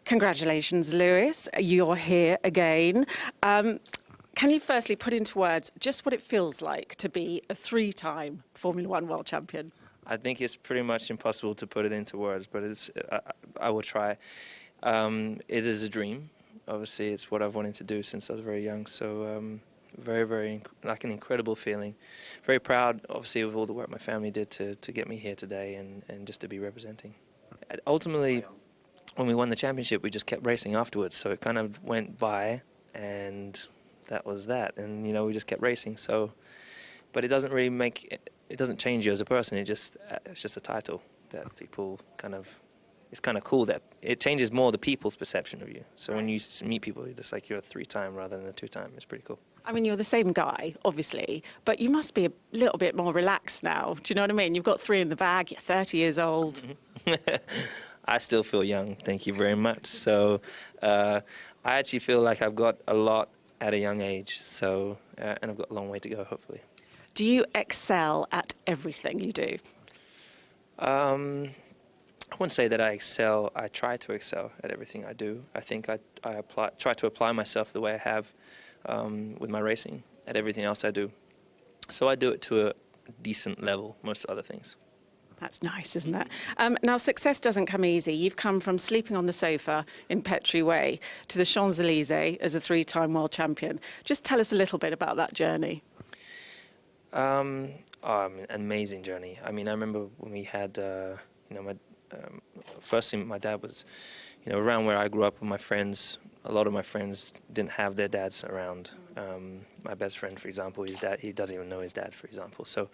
Congratulations, Lewis. You're here again. Can you firstly put into words just what it feels like to be a three-time Formula One world champion? I think it's pretty much impossible to put it into words, but I will try. It is a dream. Obviously, it's what I've wanted to do since I was very young. So very, like an incredible feeling. Very proud, obviously, of all the work my family did to get me here today and just to be representing. Ultimately, when we won the championship, we just kept racing afterwards. So it kind of went by, and that was that. And, you know, we just kept racing. So, but it doesn't really it doesn't change you as a person. It's just a title that people kind of, it's kind of cool that it changes more the people's perception of you. So when you meet people, it's like you're a three-time rather than a two-time. It's pretty cool. I mean, you're the same guy, obviously, but you must be a little bit more relaxed now. Do you know what I mean? You've got three in the bag, you're 30 years old. I still feel young, thank you very much. So I actually feel like I've got a lot at a young age, so and I've got a long way to go, hopefully. Do you excel at everything you do? I wouldn't say that I excel. I try to excel at everything I do. I think I try to apply myself the way I have with my racing at everything else I do. So I do it to a decent level, most other things. That's nice, isn't it? Now, success doesn't come easy. You've come from sleeping on the sofa in Petrie Way to the Champs-Élysées as a three-time world champion. Just tell us a little bit about that journey. An amazing journey. I mean, I remember when we had, firstly, my dad was, around where I grew up with my friends. A lot of my friends didn't have their dads around. My best friend, for example, his dad, he doesn't even know his dad, for example. So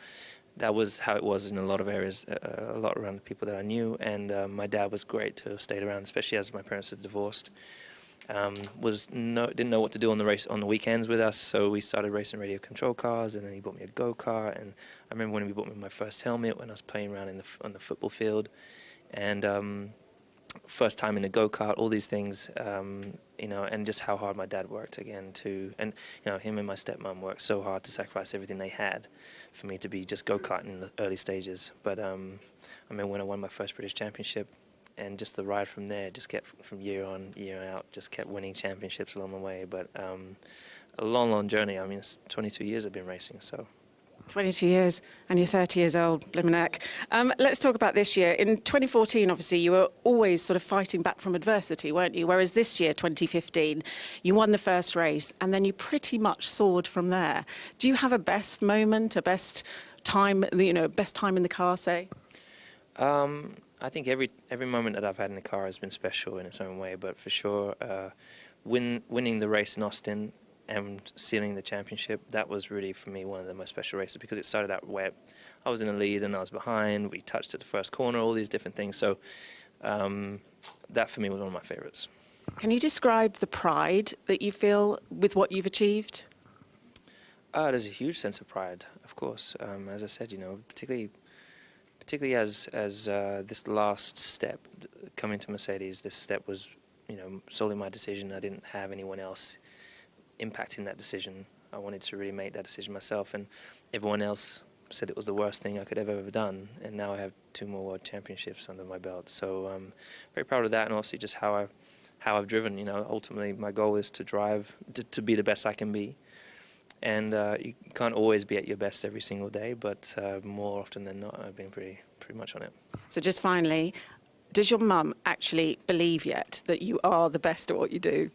that was how it was in a lot of areas, a lot around the people that I knew. And my dad was great to have stayed around, especially as my parents had divorced. Didn't know what to do on the weekends with us, so we started racing radio control cars, and then he bought me a go-kart. And I remember when he bought me my first helmet when I was playing around on the football field, and first time in a go-kart, all these things, and just how hard my dad worked again too, and him and my stepmom worked so hard to sacrifice everything they had for me to be just go-karting in the early stages. But I mean, when I won my first British Championship, and just the ride from there, just kept from year on, year out, just kept winning championships along the way. But a long journey. I mean, it's 22 years I've been racing, so. 22 years, and you're 30 years old, blimmin' heck. Let's talk about this year. In 2014, obviously, you were always sort of fighting back from adversity, weren't you? Whereas this year, 2015, you won the first race, and then you pretty much soared from there. Do you have a best moment, a best time, best time in the car, say? I think every moment that I've had in the car has been special in its own way, but for sure, winning the race in Austin and sealing the championship, that was really, for me, one of the most special races, because it started out where I was in the lead and I was behind, we touched at the first corner, all these different things. So that, for me, was one of my favorites. Can you describe the pride that you feel with what you've achieved? There's a huge sense of pride, of course. As I said, particularly as this last step, coming to Mercedes, this step was, solely my decision. I didn't have anyone else impacting that decision. I wanted to really make that decision myself, and everyone else said it was the worst thing I could have ever done, and now I have 2 more world championships under my belt. So I'm very proud of that, and also just how I've driven. Ultimately my goal is to drive to be the best I can be. And you can't always be at your best every single day, but more often than not, I've been pretty much on it. So just finally, does your mum actually believe yet that you are the best at what you do?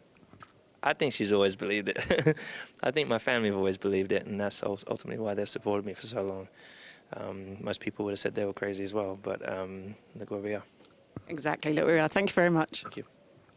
I think she's always believed it. I think my family have always believed it, and that's ultimately why they've supported me for so long. Most people would have said they were crazy as well, but look where we are. Exactly, look where we are. Thank you very much. Thank you.